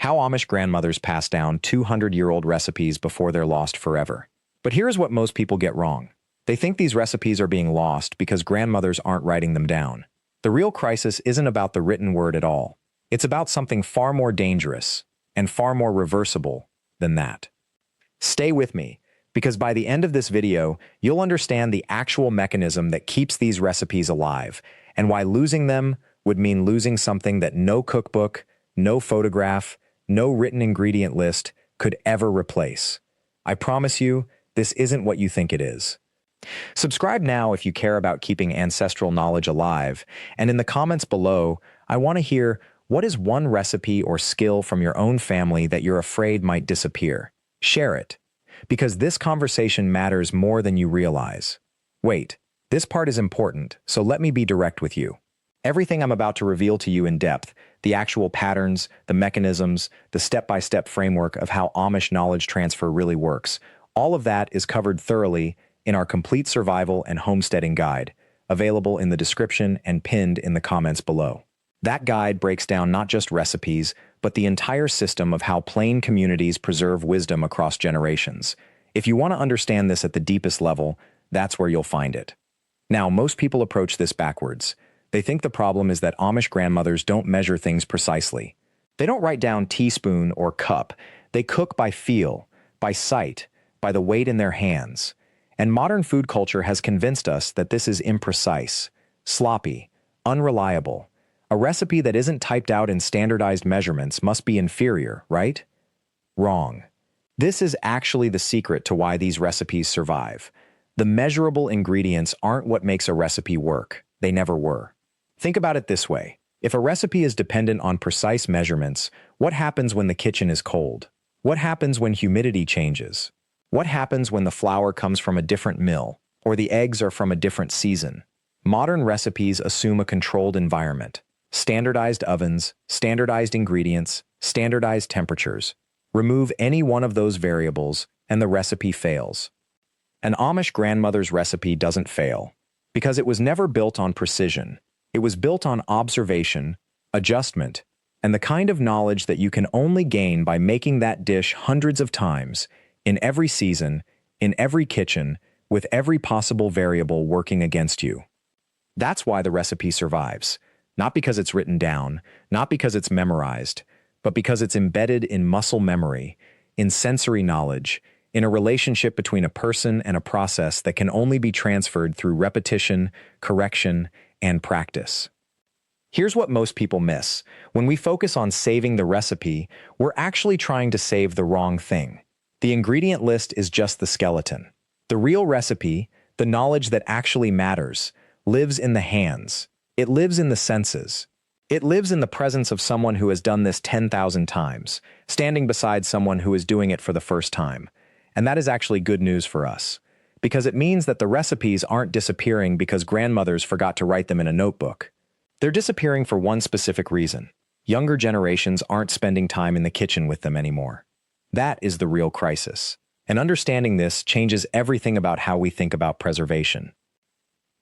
How Amish grandmothers pass down 200-year-old recipes before they're lost forever. But here's what most people get wrong. They think these recipes are being lost because grandmothers aren't writing them down. The real crisis isn't about the written word at all. It's about something far more dangerous and far more reversible than that. Stay with me, because by the end of this video, you'll understand the actual mechanism that keeps these recipes alive, and why losing them would mean losing something that no cookbook, no photograph, no written ingredient list could ever replace. I promise you, this isn't what you think it is. Subscribe now if you care about keeping ancestral knowledge alive, and in the comments below, I want to hear, what is one recipe or skill from your own family that you're afraid might disappear? Share it, because this conversation matters more than you realize. Wait, this part is important, so let me be direct with you. Everything I'm about to reveal to you in depth, the actual patterns, the mechanisms, the step-by-step framework of how Amish knowledge transfer really works, all of that is covered thoroughly in our complete survival and homesteading guide, available in the description and pinned in the comments below. That guide breaks down not just recipes, but the entire system of how plain communities preserve wisdom across generations. If you want to understand this at the deepest level, that's where you'll find it. Now, most people approach this backwards. They think the problem is that Amish grandmothers don't measure things precisely. They don't write down teaspoon or cup. They cook by feel, by sight, by the weight in their hands. And modern food culture has convinced us that this is imprecise, sloppy, unreliable. A recipe that isn't typed out in standardized measurements must be inferior, right? Wrong. This is actually the secret to why these recipes survive. The measurable ingredients aren't what makes a recipe work. They never were. Think about it this way. If a recipe is dependent on precise measurements, what happens when the kitchen is cold? What happens when humidity changes? What happens when the flour comes from a different mill, or the eggs are from a different season? Modern recipes assume a controlled environment. Standardized ovens, standardized ingredients, standardized temperatures. Remove any one of those variables, and the recipe fails. An Amish grandmother's recipe doesn't fail, because it was never built on precision. It was built on observation, adjustment, and the kind of knowledge that you can only gain by making that dish hundreds of times, in every season, in every kitchen, with every possible variable working against you. That's why the recipe survives. Not because it's written down, not because it's memorized, but because it's embedded in muscle memory, in sensory knowledge, in a relationship between a person and a process that can only be transferred through repetition, correction, and practice. Here's what most people miss. When we focus on saving the recipe, we're actually trying to save the wrong thing. The ingredient list is just the skeleton. The real recipe, the knowledge that actually matters, lives in the hands. It lives in the senses. It lives in the presence of someone who has done this 10,000 times, standing beside someone who is doing it for the first time. And that is actually good news for us, because it means that the recipes aren't disappearing because grandmothers forgot to write them in a notebook. They're disappearing for one specific reason. Younger generations aren't spending time in the kitchen with them anymore. That is the real crisis. And understanding this changes everything about how we think about preservation.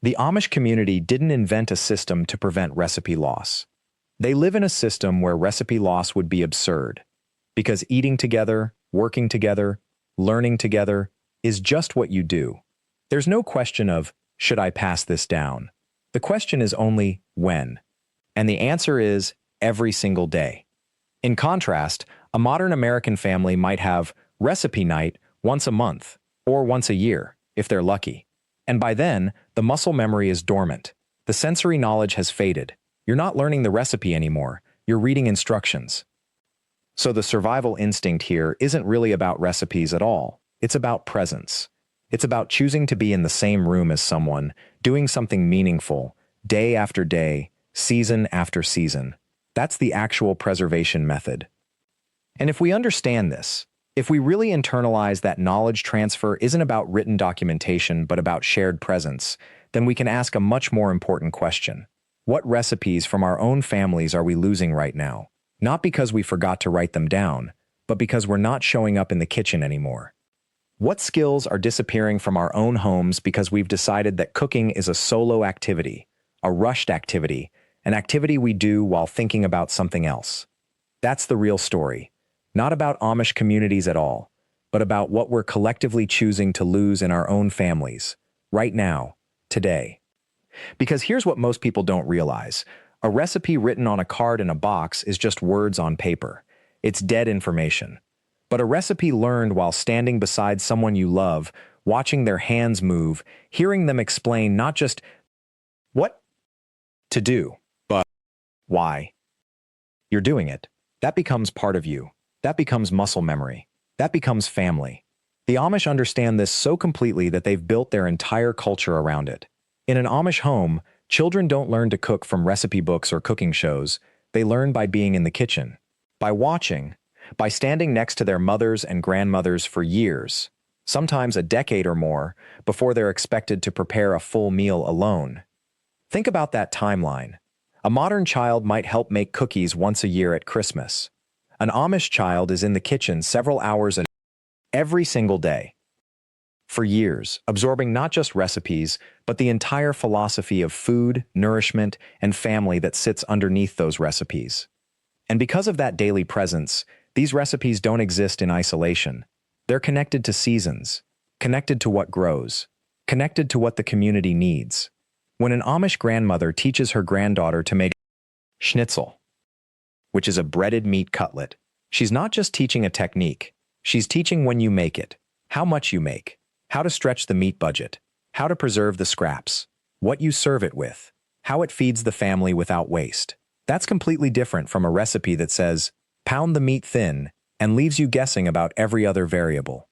The Amish community didn't invent a system to prevent recipe loss. They live in a system where recipe loss would be absurd, because eating together, working together, learning together is just what you do. There's no question of, should I pass this down? The question is only, when? And the answer is, every single day. In contrast, a modern American family might have recipe night once a month, or once a year, if they're lucky. And by then, the muscle memory is dormant. The sensory knowledge has faded. You're not learning the recipe anymore. You're reading instructions. So the survival instinct here isn't really about recipes at all. It's about presence. It's about choosing to be in the same room as someone, doing something meaningful, day after day, season after season. That's the actual preservation method. And if we understand this, if we really internalize that knowledge transfer isn't about written documentation but about shared presence, then we can ask a much more important question. What recipes from our own families are we losing right now? Not because we forgot to write them down, but because we're not showing up in the kitchen anymore. What skills are disappearing from our own homes because we've decided that cooking is a solo activity, a rushed activity, an activity we do while thinking about something else? That's the real story. Not about Amish communities at all, but about what we're collectively choosing to lose in our own families, right now, today. Because here's what most people don't realize. A recipe written on a card in a box is just words on paper. It's dead information. But a recipe learned while standing beside someone you love, watching their hands move, hearing them explain not just what to do, but why you're doing it, that becomes part of you. That becomes muscle memory. That becomes family. The Amish understand this so completely that they've built their entire culture around it. In an Amish home, children don't learn to cook from recipe books or cooking shows. They learn by being in the kitchen, by watching, by standing next to their mothers and grandmothers for years, sometimes a decade or more, before they're expected to prepare a full meal alone. Think about that timeline. A modern child might help make cookies once a year at Christmas. An Amish child is in the kitchen several hours every single day. For years, absorbing not just recipes, but the entire philosophy of food, nourishment, and family that sits underneath those recipes. And because of that daily presence, these recipes don't exist in isolation. They're connected to seasons, connected to what grows, connected to what the community needs. When an Amish grandmother teaches her granddaughter to make schnitzel, which is a breaded meat cutlet, she's not just teaching a technique. She's teaching when you make it, how much you make, how to stretch the meat budget, how to preserve the scraps, what you serve it with, how it feeds the family without waste. That's completely different from a recipe that says, pound the meat thin, and leaves you guessing about every other variable.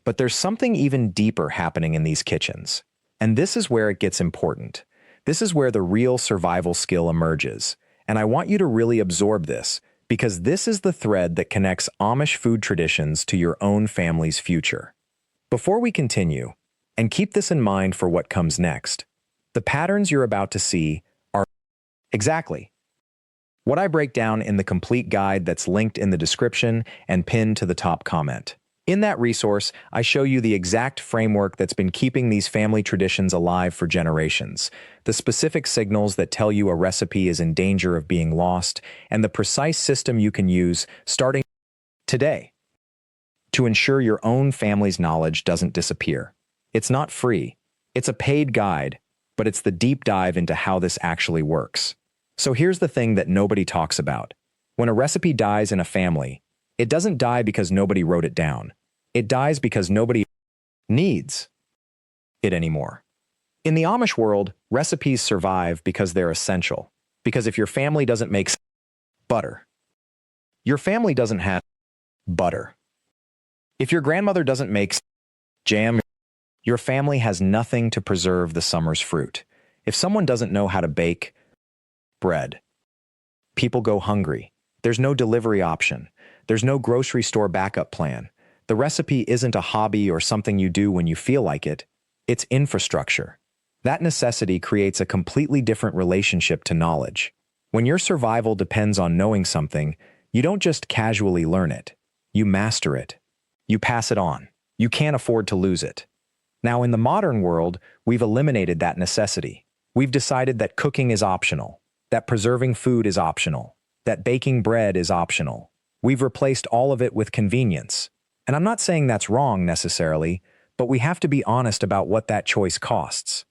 But there's something even deeper happening in these kitchens. And this is where it gets important. This is where the real survival skill emerges. And I want you to really absorb this, because this is the thread that connects Amish food traditions to your own family's future. Before we continue, and keep this in mind for what comes next, the patterns you're about to see are exactly what I break down in the complete guide that's linked in the description and pinned to the top comment. In that resource, I show you the exact framework that's been keeping these family traditions alive for generations, the specific signals that tell you a recipe is in danger of being lost, and the precise system you can use starting today to ensure your own family's knowledge doesn't disappear. It's not free. It's a paid guide, but it's the deep dive into how this actually works. So here's the thing that nobody talks about. When a recipe dies in a family, it doesn't die because nobody wrote it down. It dies because nobody needs it anymore. In the Amish world, recipes survive because they're essential. Because if your family doesn't make butter, your family doesn't have butter. If your grandmother doesn't make jam, your family has nothing to preserve the summer's fruit. If someone doesn't know how to bake bread, people go hungry. There's no delivery option. There's no grocery store backup plan. The recipe isn't a hobby or something you do when you feel like it. It's infrastructure. That necessity creates a completely different relationship to knowledge. When your survival depends on knowing something, you don't just casually learn it. You master it. You pass it on. You can't afford to lose it. Now, in the modern world, we've eliminated that necessity. We've decided that cooking is optional, that preserving food is optional, that baking bread is optional. We've replaced all of it with convenience. And I'm not saying that's wrong necessarily, but we have to be honest about what that choice costs.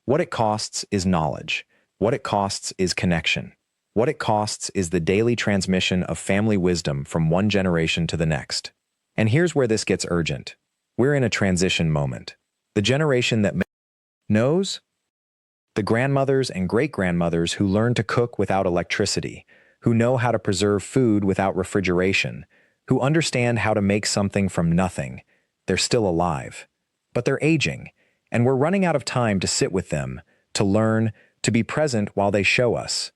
What it costs is knowledge. What it costs is connection. What it costs is the daily transmission of family wisdom from one generation to the next. And here's where this gets urgent. We're in a transition moment. The generation that knows, the grandmothers and great-grandmothers who learn to cook without electricity, who know how to preserve food without refrigeration, who understand how to make something from nothing, they're still alive. But they're aging, and we're running out of time to sit with them, to learn, to be present while they show us.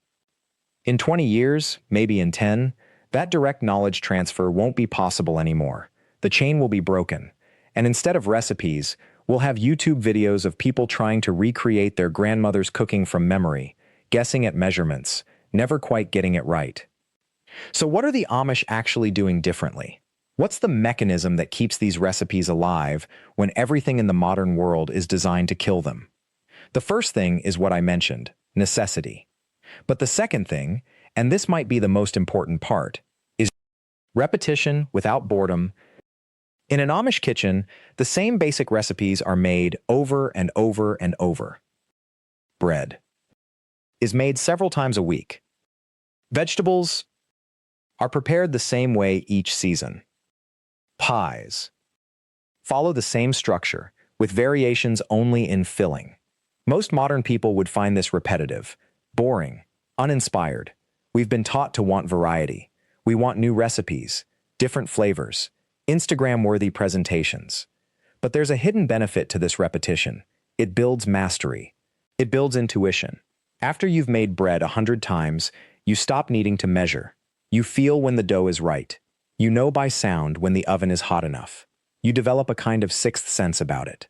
In 20 years, maybe in 10, that direct knowledge transfer won't be possible anymore. The chain will be broken, and instead of recipes, we'll have YouTube videos of people trying to recreate their grandmother's cooking from memory, guessing at measurements, never quite getting it right. So what are the Amish actually doing differently? What's the mechanism that keeps these recipes alive when everything in the modern world is designed to kill them? The first thing is what I mentioned, necessity. But the second thing, and this might be the most important part, is repetition without boredom. In an Amish kitchen, the same basic recipes are made over and over and over. Bread is made several times a week. Vegetables are prepared the same way each season. Pies follow the same structure, with variations only in filling. Most modern people would find this repetitive, boring, uninspired. We've been taught to want variety. We want new recipes, different flavors, Instagram-worthy presentations. But there's a hidden benefit to this repetition. It builds mastery. It builds intuition. After you've made bread 100 times, you stop needing to measure. You feel when the dough is right. You know by sound when the oven is hot enough. You develop a kind of sixth sense about it.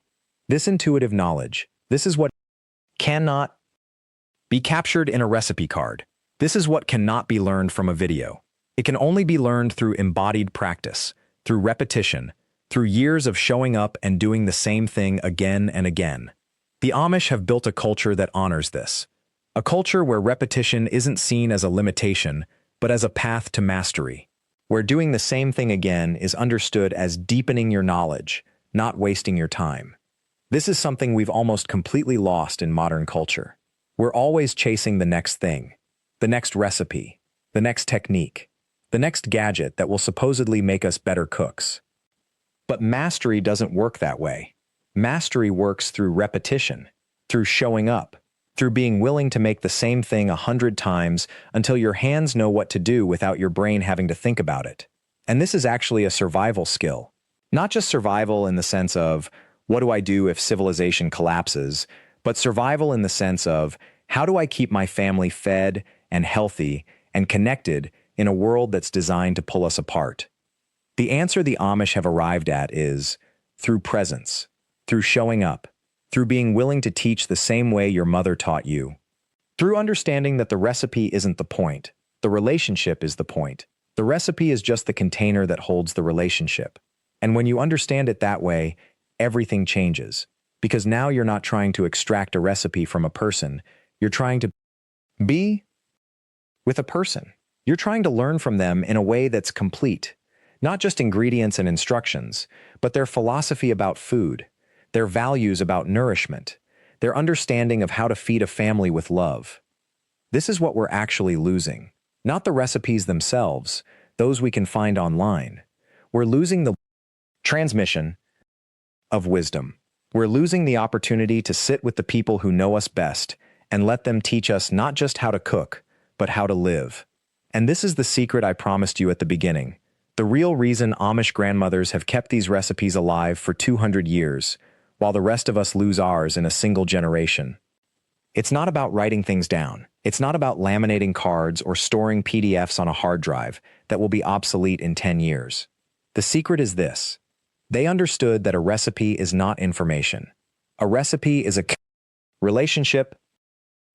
This intuitive knowledge, this is what cannot be captured in a recipe card. This is what cannot be learned from a video. It can only be learned through embodied practice, through repetition, through years of showing up and doing the same thing again and again. The Amish have built a culture that honors this. A culture where repetition isn't seen as a limitation, but as a path to mastery. Where doing the same thing again is understood as deepening your knowledge, not wasting your time. This is something we've almost completely lost in modern culture. We're always chasing the next thing, the next recipe, the next technique, the next gadget that will supposedly make us better cooks. But mastery doesn't work that way. Mastery works through repetition, through showing up, through being willing to make the same thing 100 times until your hands know what to do without your brain having to think about it. And this is actually a survival skill. Not just survival in the sense of, what do I do if civilization collapses, but survival in the sense of, how do I keep my family fed and healthy and connected in a world that's designed to pull us apart? The answer the Amish have arrived at is through presence, through showing up, through being willing to teach the same way your mother taught you, through understanding that the recipe isn't the point, the relationship is the point. The recipe is just the container that holds the relationship. And when you understand it that way, everything changes. Because now you're not trying to extract a recipe from a person, you're trying to be with a person. You're trying to learn from them in a way that's complete. Not just ingredients and instructions, but their philosophy about food, their values about nourishment, their understanding of how to feed a family with love. This is what we're actually losing. Not the recipes themselves, those we can find online. We're losing the transmission of wisdom. We're losing the opportunity to sit with the people who know us best and let them teach us not just how to cook, but how to live. And this is the secret I promised you at the beginning. The real reason Amish grandmothers have kept these recipes alive for 200 years, while the rest of us lose ours in a single generation. It's not about writing things down. It's not about laminating cards or storing PDFs on a hard drive that will be obsolete in 10 years. The secret is this. They understood that a recipe is not information. A recipe is a relationship,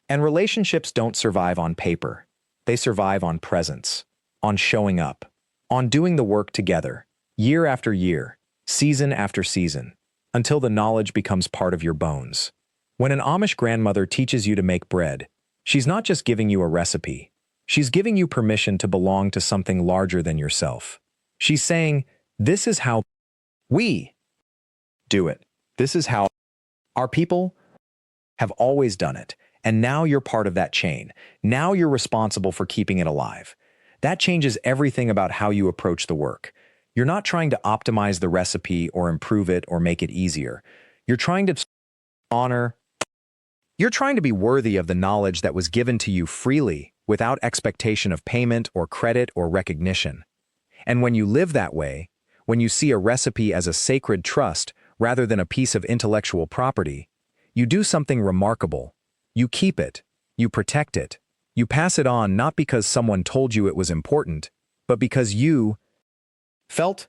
and relationships don't survive on paper. They survive on presence, on showing up, on doing the work together, year after year, season after season, until the knowledge becomes part of your bones. When an Amish grandmother teaches you to make bread, she's not just giving you a recipe. She's giving you permission to belong to something larger than yourself. She's saying, this is how we do it. This is how our people have always done it. And now you're part of that chain. Now you're responsible for keeping it alive. That changes everything about how you approach the work. You're not trying to optimize the recipe or improve it or make it easier. You're trying to honor. You're trying to be worthy of the knowledge that was given to you freely without expectation of payment or credit or recognition. And when you live that way, when you see a recipe as a sacred trust rather than a piece of intellectual property, you do something remarkable. You keep it, you protect it, you pass it on not because someone told you it was important, but because you felt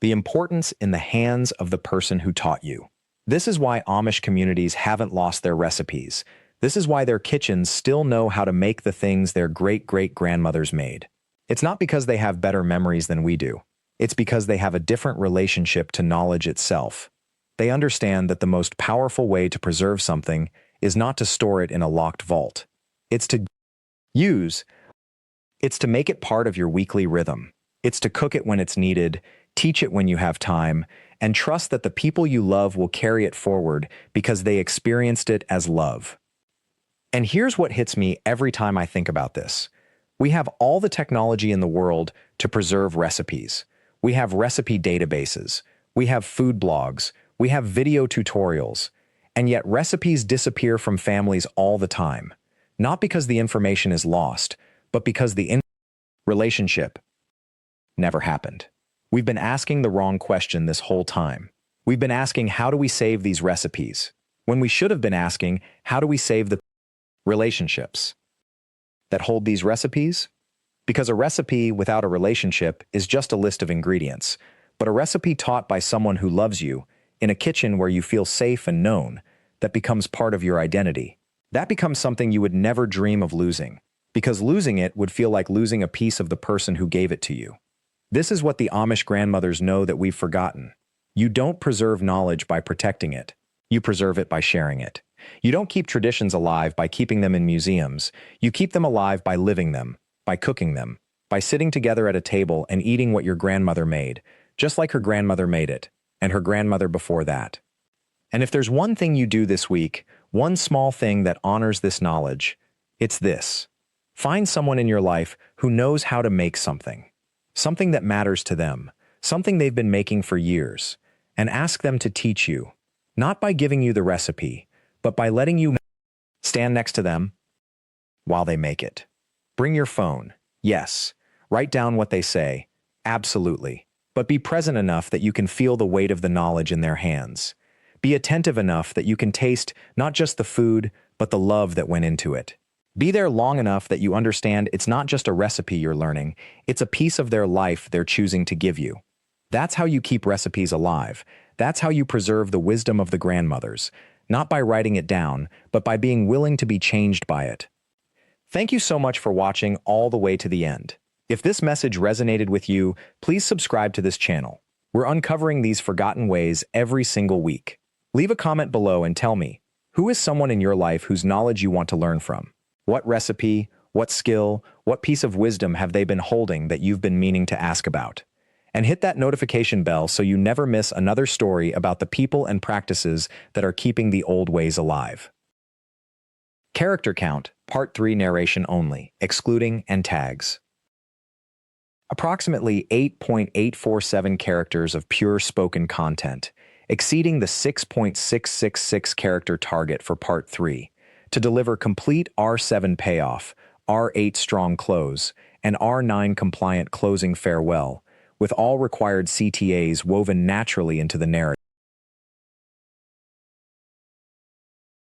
the importance in the hands of the person who taught you. This is why Amish communities haven't lost their recipes. This is why their kitchens still know how to make the things their great-great-grandmothers made. It's not because they have better memories than we do. It's because they have a different relationship to knowledge itself. They understand that the most powerful way to preserve something is not to store it in a locked vault. It's to make it part of your weekly rhythm. It's to cook it when it's needed, teach it when you have time, and trust that the people you love will carry it forward because they experienced it as love. And here's what hits me every time I think about this. We have all the technology in the world to preserve recipes. We have recipe databases. We have food blogs. We have video tutorials. And yet recipes disappear from families all the time. Not because the information is lost, but because the relationship never happened. We've been asking the wrong question this whole time. We've been asking, how do we save these recipes? When we should have been asking, how do we save the relationships that hold these recipes? Because a recipe without a relationship is just a list of ingredients, but a recipe taught by someone who loves you, in a kitchen where you feel safe and known, that becomes part of your identity. That becomes something you would never dream of losing, because losing it would feel like losing a piece of the person who gave it to you. This is what the Amish grandmothers know that we've forgotten. You don't preserve knowledge by protecting it. You preserve it by sharing it. You don't keep traditions alive by keeping them in museums. You keep them alive by living them, by cooking them, by sitting together at a table and eating what your grandmother made, just like her grandmother made it, and her grandmother before that. And if there's one thing you do this week, one small thing that honors this knowledge, it's this. Find someone in your life who knows how to make something that matters to them, something they've been making for years, and ask them to teach you, not by giving you the recipe, but by letting you stand next to them while they make it. Bring your phone. Yes. Write down what they say. Absolutely. But be present enough that you can feel the weight of the knowledge in their hands. Be attentive enough that you can taste not just the food, but the love that went into it. Be there long enough that you understand it's not just a recipe you're learning, it's a piece of their life they're choosing to give you. That's how you keep recipes alive. That's how you preserve the wisdom of the grandmothers, not by writing it down, but by being willing to be changed by it. Thank you so much for watching all the way to the end. If this message resonated with you, please subscribe to this channel. We're uncovering these forgotten ways every single week. Leave a comment below and tell me, who is someone in your life whose knowledge you want to learn from? What recipe, what skill, what piece of wisdom have they been holding that you've been meaning to ask about? And hit that notification bell so you never miss another story about the people and practices that are keeping the old ways alive. Character count, Part 3 narration only, excluding and tags. Approximately 8.847 characters of pure spoken content, exceeding the 6.666 character target for Part 3, to deliver complete R7 payoff, R8 strong close, and R9 compliant closing farewell, with all required CTAs woven naturally into the narrative.